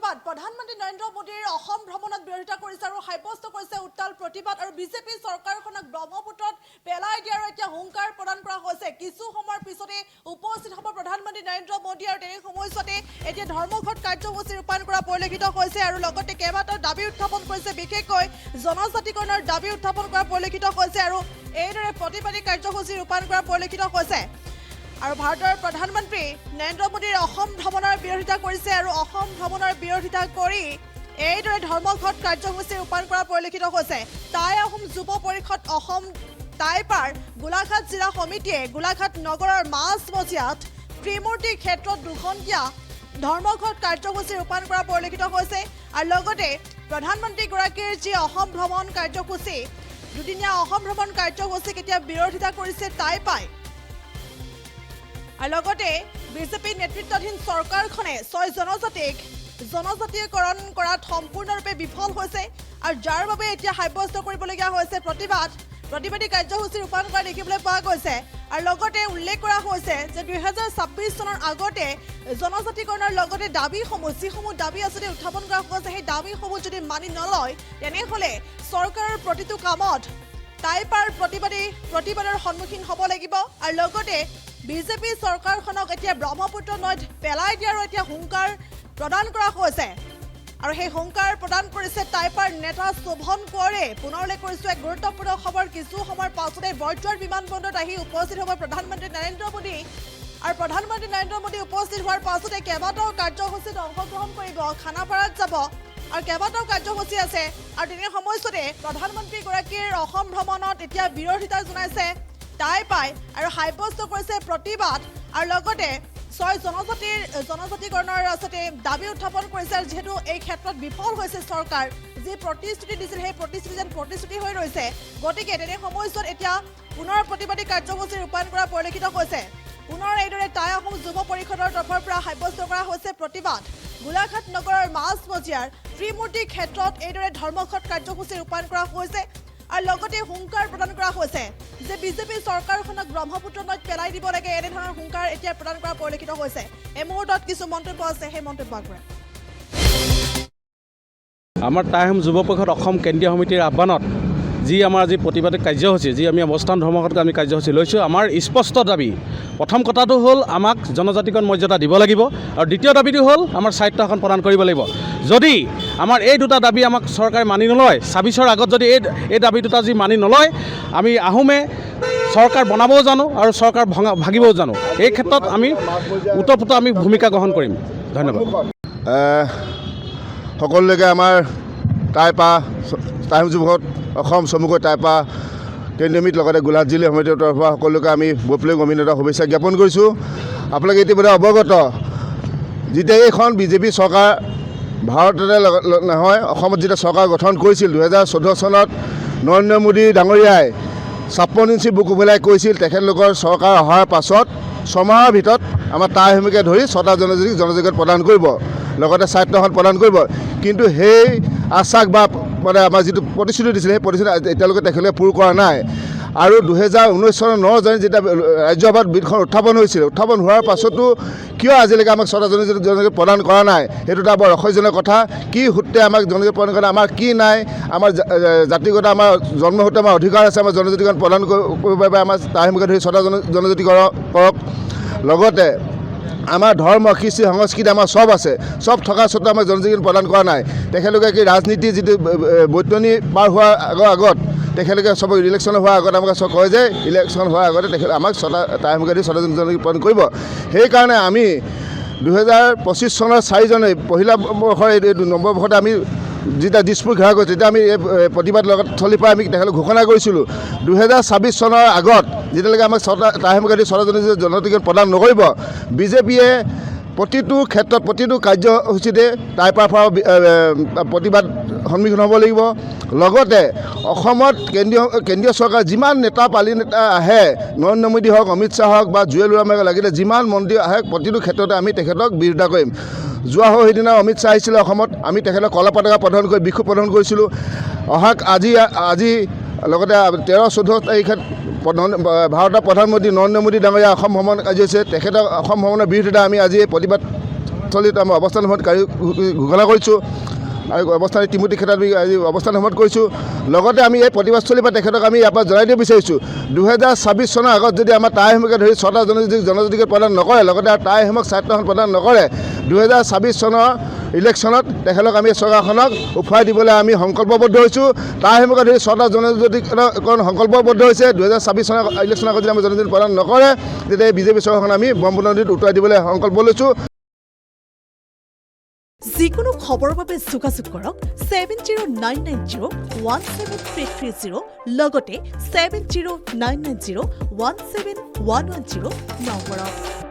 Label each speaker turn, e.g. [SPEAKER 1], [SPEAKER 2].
[SPEAKER 1] প্ৰতিবাদ প্ৰধানমন্ত্ৰী নৰেন্দ্ৰ মোদীৰ অসম ভ্ৰমণত বিৰোধিতা কৰিছে আৰু সাব্যস্ত কৰিছে উত্তাল প্ৰতিবাদ আৰু বিজেপি চৰকাৰখনক ব্ৰহ্মপুত্ৰত পেলাই দিয়াৰ এতিয়া হুংকাৰ প্ৰদান কৰা হৈছে। কিছু সময়ৰ পিছতে উপস্থিত হ'ব প্ৰধানমন্ত্ৰী নৰেন্দ্ৰ মোদী আৰু তেনে সময়তে এতিয়া ধৰ্মঘট কাৰ্যসূচী ৰূপায়ণ কৰা পৰিলক্ষিত হৈছে আৰু লগতে কেইবাটাও দাবী উত্থাপন কৰিছে, বিশেষকৈ জনজাতিকৰণৰ দাবী উত্থাপন কৰা পৰিলক্ষিত হৈছে আৰু এইদৰে প্ৰতিবাদী কাৰ্যসূচী ৰূপায়ণ কৰা পৰিলক্ষিত হৈছে। আৰু ভাৰতৰ প্ৰধানমন্ত্ৰী নৰেন্দ্ৰ মোদীৰ অসম ভ্ৰমণৰ বিৰোধিতা কৰিছে আৰু অসম ভ্ৰমণৰ বিৰোধিতা কৰি এইদৰে ধৰ্মঘট কাৰ্যসূচী ৰূপায়ণ কৰা পৰিলক্ষিত হৈছে। টাই আহোম যুৱ পৰিষদ অসম টাইপাৰ গোলাঘাট জিলা সমিতিয়ে গোলাঘাট নগৰৰ মাজমজিয়াত ত্ৰিমূৰ্তি ক্ষেত্ৰত দুঘণ্টীয়া ধৰ্মঘট কাৰ্যসূচী ৰূপায়ণ কৰা পৰিলক্ষিত হৈছে আৰু লগতে প্ৰধানমন্ত্ৰীগৰাকীৰ যি অসম ভ্ৰমণ কাৰ্যসূচী দুদিনীয়া অসম ভ্ৰমণ কাৰ্যসূচীক এতিয়া বিৰোধিতা কৰিছে টাইপাই। আৰু লগতে বিজেপি নেতৃত্বাধীন চৰকাৰখনে 6 জনজাতিক জনজাতীয়কৰণ কৰাত সম্পূৰ্ণৰূপে বিফল হৈছে আৰু যাৰ বাবে এতিয়া সাব্যস্ত কৰিবলগীয়া হৈছে প্ৰতিবাদী কাৰ্যসূচী ৰূপায়ণ কৰা দেখিবলৈ পোৱা গৈছে। আৰু লগতে উল্লেখ কৰা হৈছে যে 2026 চনৰ আগতে জনজাতিকৰণৰ লগতে দাবীসমূহ যিসমূহ দাবী আছিলে উত্থাপন কৰা হৈছে, সেই দাবীসমূহ যদি মানি নলয় তেনেহ'লে চৰকাৰৰ প্ৰতিটো কামত টাইপাৰ প্ৰতিবাদৰ সন্মুখীন হ'ব লাগিব। আৰু লগতে বিজেপি চৰকাৰখনক এতিয়া ব্ৰহ্মপুত্ৰ নৈত পেলাই দিয়াৰো এতিয়া হুংকাৰ প্ৰদান কৰা হৈছে আৰু সেই হুংকাৰ প্ৰদান কৰিছে টাইপাৰ নেতা শোভন কোঁৱৰে। পুনৰ উল্লেখ কৰিছোঁ এক গুৰুত্বপূৰ্ণ খবৰ, কিছু সময়ৰ পাছতে বৰদ্বাৰ বিমানবন্দৰত আহি উপস্থিত হ'ব প্ৰধানমন্ত্ৰী নৰেন্দ্ৰ মোদী আৰু প্ৰধানমন্ত্ৰী নৰেন্দ্ৰ মোদী উপস্থিত হোৱাৰ পাছতে কেইবাটাও কাৰ্যসূচীত অংশগ্ৰহণ কৰিব, খানাপাৰাত যাব আৰু কেইবাটাও কাৰ্যসূচী আছে। আৰু তেনে সময়ছোৱাতে প্ৰধানমন্ত্ৰীগৰাকীৰ অসম ভ্ৰমণত এতিয়া বিৰোধিতা জনাইছে টাইপাই আৰু সাব্যস্ত কৰিছে প্ৰতিবাদ আৰু লগতে 6 জনজাতিকৰণৰ আচলতে দাবী উত্থাপন কৰিছে। যিহেতু এই ক্ষেত্ৰত বিফল হৈছে চৰকাৰ, যি প্ৰতিশ্ৰুতি দিছিল সেই প্ৰতিশ্ৰুতি যেন প্ৰতিশ্ৰুতি হৈ ৰৈছে, গতিকে তেনে সময়ছোৱাত এতিয়া পুনৰ প্ৰতিবাদী কাৰ্যসূচী ৰূপায়ণ কৰা পৰিলক্ষিত হৈছে। পুনৰ এইদৰে টাই আহোম যুৱ পৰিষদৰ তৰফৰ পৰা সাব্যস্ত কৰা হৈছে প্ৰতিবাদ। গোলাঘাট নগৰৰ মাজমজিয়াৰ ত্ৰিমূৰ্তি ক্ষেত্ৰত এইদৰে ধৰ্মঘট কাৰ্যসূচী ৰূপায়ণ কৰা হৈছে আৰু লগতে হুংকাৰ প্ৰদান কৰা হৈছে যে বিজেপি চৰকাৰখনক ব্ৰহ্মপুত্ৰ নৈত পেলাই দিব লাগে, এনেধৰণৰ হুংকাৰ এতিয়া প্ৰদান কৰা পৰিলক্ষিত হৈছে। এই মুহূৰ্তত কিছু মন্তব্য আছে, সেই মন্তব্য আগবঢ়ায়
[SPEAKER 2] আমাৰ টাই আহোম যুৱ পৰিষদ অসম কেন্দ্ৰীয় সমিতিৰ আহ্বানত যি আমাৰ আজি প্ৰতিবাদী কাৰ্যসূচী, যি আমি অৱস্থান ধৰ্মঘট আমি কাৰ্যসূচী লৈছোঁ, আমাৰ স্পষ্ট দাবী। প্ৰথম কথাটো হ'ল আমাক জনজাতিকৰণ মৰ্যাদা দিব লাগিব আৰু দ্বিতীয় দাবীটো হ'ল আমাৰ স্বায়ত্ব শাসন প্ৰদান কৰিব লাগিব। যদি আমাৰ এই দুটা দাবী আমাক চৰকাৰে মানি নলয়, 26ৰ আগত যদি এই দাবী দুটা যি মানি নলয়, আমি আহোমে চৰকাৰ বনাবও জানো আৰু চৰকাৰ ভাঙিবও জানো। এই ক্ষেত্ৰত আমি ওতঃপ্ৰোত আমি ভূমিকা গ্ৰহণ কৰিম। ধন্যবাদ
[SPEAKER 3] সকলোলৈকে। আমাৰ টাই আহোম যুৱ পৰিষদ অসম চমুকৈ টাইপা কেন্দ্ৰীয় সমিতিৰ লগতে গোলাঘাট জিলা সমিতিৰ তৰফৰ পৰা সকলোকে আমি বৈপ্লৱিক অভিনন্দন শুভেচ্ছা জ্ঞাপন কৰিছোঁ। আপোনালোকে ইতিমধ্যে অৱগত, যেতিয়া এইখন বিজেপি চৰকাৰ ভাৰততে নহয় অসমত যেতিয়া চৰকাৰ গঠন কৰিছিল 2014 চনত নৰেন্দ্ৰ মোদী ডাঙৰীয়াই 56 ইঞ্চি বুকু ফুলাই কৈছিল তেখেতলোকৰ চৰকাৰ অহাৰ পাছত 6 মাহৰ ভিতৰত আমাৰ টাই আহোমকে ধৰি 6টা জনজাতিক প্ৰদান কৰিব, লগতে স্বায়ত্তশাসন প্ৰদান কৰিব। কিন্তু সেই আশ্বাস বা মানে আমাৰ যিটো প্ৰতিশ্ৰুতি দিছিলে সেই প্ৰতিশ্ৰুতি এতিয়ালৈকে তেখেতলোকে পূৰ কৰা নাই। আৰু 2019 চনৰ 9 জানুৱাৰীত যেতিয়া ৰাজ্যসভাত বিলখন উত্থাপন হৈছিল, উত্থাপন হোৱাৰ পাছতো কিয় আজিলৈকে আমাক 6টা জনজাতিক প্ৰদান কৰা নাই, সেইটো এটা বৰ ৰহস্যজনক কথা। কি সূত্ৰে আমাক জনজাতিক প্ৰদান কৰা, আমাৰ কি নাই, আমাৰ জাতিগত আমাৰ জন্মসূত্ৰে আমাৰ অধিকাৰ আছে আমাৰ জনজাতিকৰণ প্ৰদান কৰিব বাবে আমাৰ টাই আহোমকে ধৰি 6টা জনজাতিক কৰক। লগতে আমাৰ ধৰ্ম কৃষ্টি সংস্কৃতি আমাৰ চব আছে, চব থকা স্বত্বেও আমাক জনজাতিকৰণ প্ৰদান কৰা নাই। তেখেতলোকে কি ৰাজনীতি যিটো বৈতৰণি পাৰ হোৱাৰ আগত তেখেতলোকে চব ইলেকশ্যন হোৱাৰ আগত আমাক চব কয় যে ইলেকশ্যন হোৱাৰ আগতে তেখেত আমাক 6টা টাই আহোমকে ধৰি 6টা জনজাতিক প্ৰদান কৰিব। সেইকাৰণে আমি 2025 চনৰ 4 জানুৱাৰী পহিলা বৰ্ষৰ এই নৱবৰ্ষতে আমি যেতিয়া দিছপুৰ ঘেৰাও কৰিছোঁ, তেতিয়া আমি এই প্ৰতিবাদ লগত থলীৰ পৰা আমি তেখেতলোক ঘোষণা কৰিছিলোঁ 2026 চনৰ আগত যেতিয়ালৈকে আমাক 6টা টাই আহোমকে ধৰি 6টা জনজাতিকৰণ প্ৰদান নকৰিব, বিজেপিয়ে প্ৰতিটো ক্ষেত্ৰত প্ৰতিটো কাৰ্যসূচীতে টাইপাৰ পৰা প্ৰতিবাদ সন্মুখীন হ'ব লাগিব। লগতে অসমত কেন্দ্ৰীয় চৰকাৰ যিমান নেতা পালি নেতা আহে, নৰেন্দ্ৰ মোদী হওক, অমিত শ্বাহ হওক বা জুৱেল ওৰামে লাগিলে যিমান মন্ত্ৰী আহে, প্ৰতিটো ক্ষেত্ৰতে আমি তেখেতক বিৰোধিতা কৰিম। যোৱা সেইদিনা অমিত শ্বাহ আহিছিলে অসমত, আমি তেখেতক কলা পতাকা প্ৰদান কৰি বিক্ষোভ প্ৰদান কৰিছিলোঁ। আজি লগতে 13-14 তাৰিখে ভাৰতৰ প্ৰধানমন্ত্ৰী নৰেন্দ্ৰ মোদী ডাঙৰীয়া অসম ভ্ৰমণ কাৰ্যসূচী, তেখেতক অসম ভ্ৰমণৰ বিৰোধিতা আমি আজি এই প্ৰতিবাদ স্থলীত আমি অৱস্থান সময়ত ঘোষণা কৰিছোঁ আৰু অৱস্থান তিমুতি ক্ষেত্ৰত আমি আজি অৱস্থান সময়ত কৰিছোঁ। লগতে আমি এই প্ৰতিবাদস্থলীৰ পৰা তেখেতক আমি ইয়াৰ পৰা জনাই দিব বিচাৰিছোঁ 2026 চনৰ আগত যদি আমাৰ টাই আহোমকে ধৰি 6টা জনজাতিকে প্ৰদান নকৰে, লগতে টাই আহোমক স্বায়ত্তশাসন প্ৰদান নকৰে, 2026 চনৰ ইলেকশ্যনত তেখেতক আমি চৰকাৰখনক উফাই দিবলৈ আমি সংকল্পবদ্ধ হৈছোঁ। টাই আহোমকে ধৰি 6টা জনজাতিকৰণ সংকল্পবদ্ধ হৈছে। 2026 চনৰ ইলেকশ্যনৰ আগত যদি আমি জনজাতি প্ৰদান নকৰে, তেতিয়া এই বিজেপি চৰকাৰখন আমি ব্ৰহ্মপুত্ৰ নদীত উটুৱাই দিবলৈ সংকল্প লৈছোঁ।
[SPEAKER 1] যিকোনো খবৰৰ বাবে যোগাযোগ কৰক 7099017330 লগতে 7099017110 নম্বৰত।